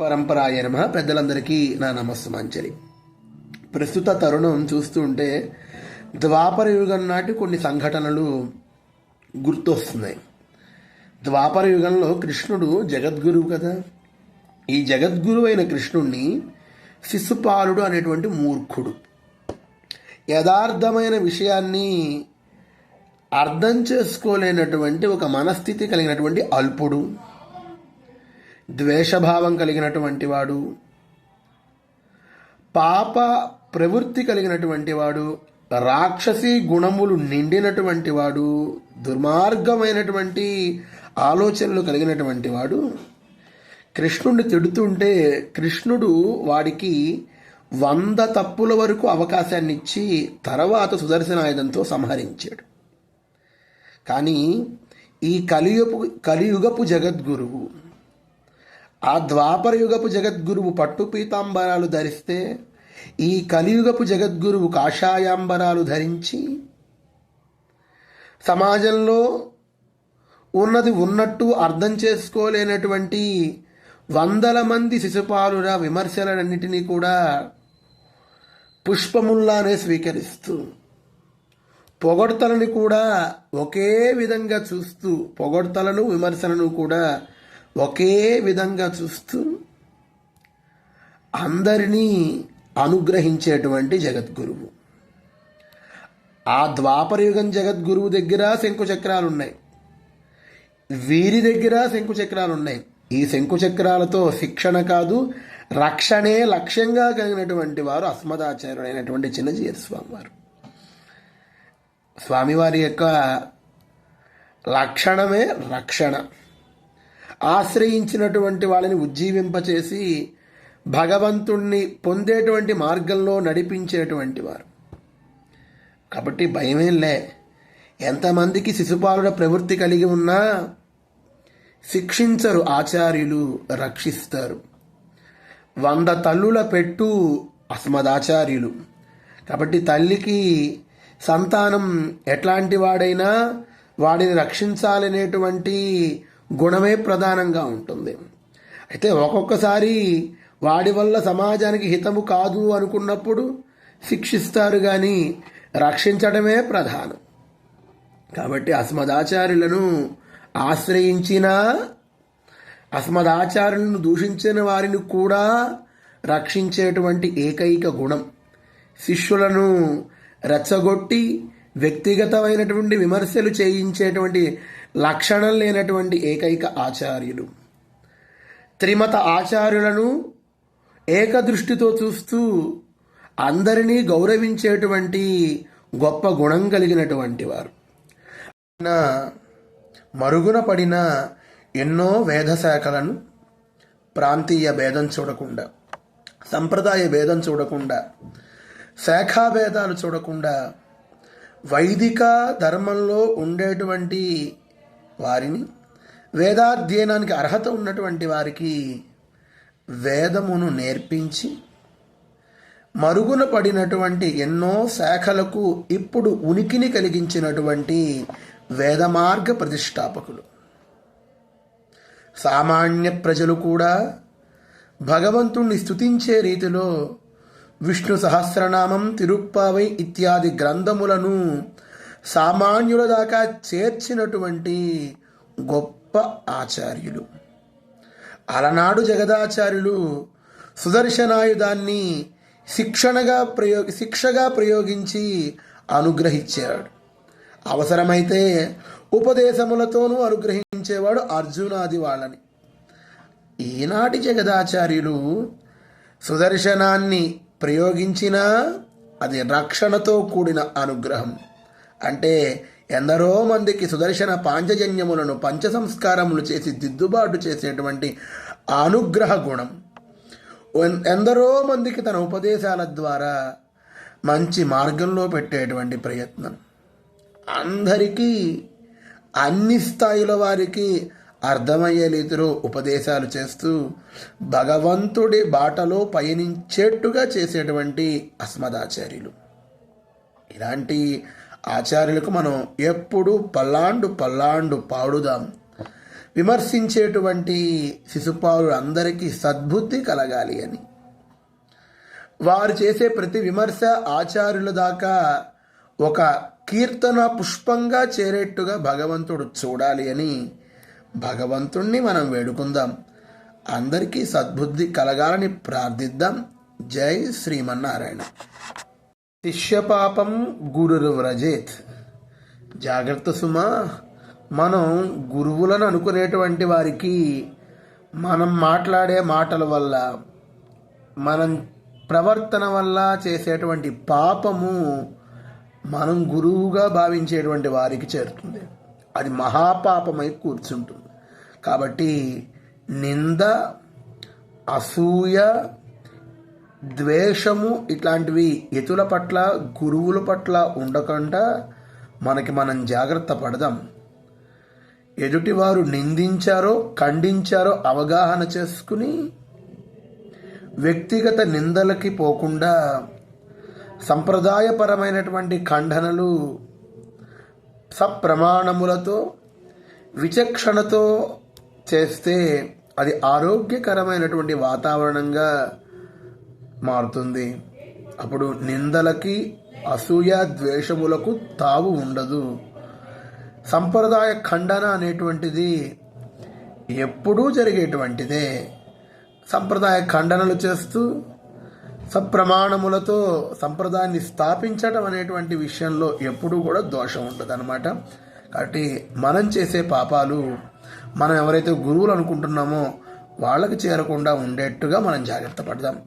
పరంపరాయ నమః. పెద్దలందరికీ నా నమస్సుమాంజలి. ప్రస్తుత తరుణం చూస్తూ ఉంటే ద్వాపర యుగం నాటి కొన్ని సంఘటనలు గుర్తొస్తున్నాయి. ద్వాపర యుగంలో కృష్ణుడు జగద్గురువు కదా. ఈ జగద్గురువు అయిన కృష్ణుణ్ణి శిశుపాలుడు అనేటువంటి మూర్ఖుడు యథార్థమైన విషయాన్ని అర్థం చేసుకోలేనటువంటి ఒక మనస్థితి కలిగినటువంటి అల్పుడు, ద్వేషభావం కలిగినటువంటి వాడు, పాప ప్రవృత్తి కలిగినటువంటి వాడు, రాక్షసి గుణములు నిండినటువంటి వాడు, దుర్మార్గమైనటువంటి ఆలోచనలు కలిగినటువంటి వాడు కృష్ణుడిని తిడుతుంటే కృష్ణుడు వాడికి 100 తప్పుల వరకు అవకాశాన్ని ఇచ్చి తర్వాత సుదర్శనాయుధంతో సంహరించాడు. కానీ ఈ కలియుగపు జగద్గురువు, ఆ ద్వాపర యుగపు జగద్గురువు పట్టు పీతాంబరాలు ధరిస్తే ఈ కలియుగపు జగద్గురువు కాషాయాంబరాలు ధరించి సమాజంలో ఉన్నది ఉన్నట్టు అర్థం చేసుకోలేనటువంటి 100 మంది శిశుపాలుర విమర్శలన్నిటినీ కూడా పుష్పముల్లానే స్వీకరిస్తూ, పొగడ్తలని కూడా ఒకే విధంగా చూస్తూ, పొగడ్తలను విమర్శలను కూడా ఒకే విధంగా చూస్తూ అందరినీ అనుగ్రహించేటువంటి జగద్గురువు. ఆ ద్వాపరయుగం జగద్గురువు దగ్గర శంకుచక్రాలు ఉన్నాయి, వీరి దగ్గర శంకుచక్రాలు ఉన్నాయి. ఈ శంకుచక్రాలతో శిక్షణ కాదు, రక్షణే లక్ష్యంగా కలిగినటువంటి వారు అస్మదాచార్యుడైనటువంటి చిన్నజీయర్ స్వామివారు. స్వామివారి యొక్క లక్షణమే రక్షణ. ఆశ్రయించినటువంటి వాళ్ళని ఉజ్జీవింపచేసి భగవంతుణ్ణి పొందేటువంటి మార్గంలో నడిపించేటువంటి వారు. కాబట్టి భయమేంలే. ఎంతమందికి శిశుపాలుడ ప్రవృత్తి కలిగి ఉన్నా శిక్షించరు ఆచార్యులు, రక్షిస్తారు. 100 తల్లుల పెట్టు అస్మదాచార్యులు. కాబట్టి తల్లికి సంతానం ఎట్లాంటి వాడైనా వాడిని రక్షించాలనేటువంటి గుణమే ప్రధానంగా ఉంటుంది. అయితే ఒక్కొక్కసారి వాడి వల్ల సమాజానికి హితము కాదు అనుకున్నప్పుడు శిక్షిస్తారు, కానీ రక్షించడమే ప్రధానం. కాబట్టి అస్మదాచార్యులను ఆశ్రయించిన, అస్మదాచార్యులను దూషించిన వారిని కూడా రక్షించేటువంటి ఏకైక గుణం, శిష్యులను రెచ్చగొట్టి వ్యక్తిగతమైనటువంటి విమర్శలు చేయించేటువంటి లక్షణం లేనటువంటి ఏకైక ఆచార్యులు. త్రిమత ఆచార్యులను ఏకదృష్టితో చూస్తూ అందరినీ గౌరవించేటువంటి గొప్ప గుణం కలిగినటువంటి వారు. మరుగున పడిన ఎన్నో వేదశాఖలను ప్రాంతీయ భేదం చూడకుండా, సంప్రదాయ భేదం చూడకుండా, శాఖా భేదాలు చూడకుండా వైదిక ధర్మంలో ఉండేటువంటి వారిని, వేదాధ్యయనానికి అర్హత ఉన్నటువంటి వారికి వేదమును నేర్పించి మరుగున పడినటువంటి ఎన్నో శాఖలకు ఇప్పుడు ఉనికిని కలిగించినటువంటి వేదమార్గ ప్రతిష్టాపకులు. సామాన్య ప్రజలు కూడా భగవంతుణ్ణి స్తుతించే రీతిలో విష్ణు సహస్రనామం, తిరుప్పావై ఇత్యాది గ్రంథములను సామాన్యుల దాకా చేర్చినటువంటి గొప్ప ఆచార్యులు. అలనాడు జగదాచార్యులు సుదర్శనాయుధాన్ని శిక్షగా ప్రయోగించి అనుగ్రహించాడు. అవసరమైతే ఉపదేశములతోనూ అనుగ్రహించేవాడు అర్జునాది వాళ్ళని. ఈనాటి జగదాచార్యులు సుదర్శనాన్ని ప్రయోగించినా అది రక్షణతో కూడిన అనుగ్రహం. అంటే ఎందరో మందికి సుదర్శన పాంచజన్యములను పంచ సంస్కారములు చేసి దిద్దుబాటు చేసేటువంటి అనుగ్రహ గుణం. ఎందరో మందికి తన ఉపదేశాల ద్వారా మంచి మార్గంలో పెట్టేటువంటి ప్రయత్నం. అందరికీ అన్ని స్థాయిల వారికి అర్థమయ్యే రీతిలో ఉపదేశాలు చేస్తూ భగవంతుడి బాటలో పయనించేట్టుగా చేసేటువంటి అస్మదాచార్యులు. ఇలాంటి ఆచార్యులకు మనం ఎప్పుడు పల్లాండు పాడుదాం. విమర్శించేటువంటి శిశుపాలుడు అందరికీ సద్బుద్ధి కలగాలి అని, వారు చేసే ప్రతి విమర్శ ఆచార్యుల దాకా ఒక కీర్తన పుష్పంగా చేరేట్టుగా భగవంతుడు చూడాలి అని భగవంతుణ్ణి మనం వేడుకుందాం. అందరికీ సద్బుద్ధి కలగాలని ప్రార్థిద్దాం. జై శ్రీమన్నారాయణ. శిష్యపాపం గురురు వ్రజేత్. జాగ్రత్త సుమా, మనం గురువులను అనుకునేటువంటి వారికి మనం మాట్లాడే మాటల వల్ల, మనం ప్రవర్తన వల్ల చేసేటువంటి పాపము మనం గురువుగా భావించేటువంటి వారికి చేరుతుంది. అది మహాపాపమై కూర్చుంటుంది. కాబట్టి నింద, అసూయ, ద్వేషము ఇట్లాంటివి ఇతరుల పట్ల, గురువుల పట్ల ఉండకుండా మనకి మనం జాగ్రత్త పడదాం. ఎదుటివారు నిందించారో ఖండించారో అవగాహన చేసుకుని వ్యక్తిగత నిందలకి పోకుండా సంప్రదాయపరమైనటువంటి ఖండనలు సప్రమాణములతో విచక్షణతో చేస్తే అది ఆరోగ్యకరమైనటువంటి వాతావరణంగా మారుతుంది. అప్పుడు నిందలకి, అసూయ, ద్వేషములకు తావు ఉండదు. సంప్రదాయ ఖండన అనేటువంటిది ఎప్పుడూ జరిగేటువంటిదే. సంప్రదాయ ఖండనలు చేస్తూ సప్రమాణములతో సంప్రదాయాన్ని స్థాపించడం అనేటువంటి విషయంలో ఎప్పుడూ కూడా దోషం ఉంటుంది అన్నమాట. కాబట్టి మనం చేసే పాపాలు మనం ఎవరైతే గురువులు అనుకుంటున్నామో వాళ్ళకి చేరకుండా ఉండేట్టుగా మనం జాగ్రత్త పడదాం.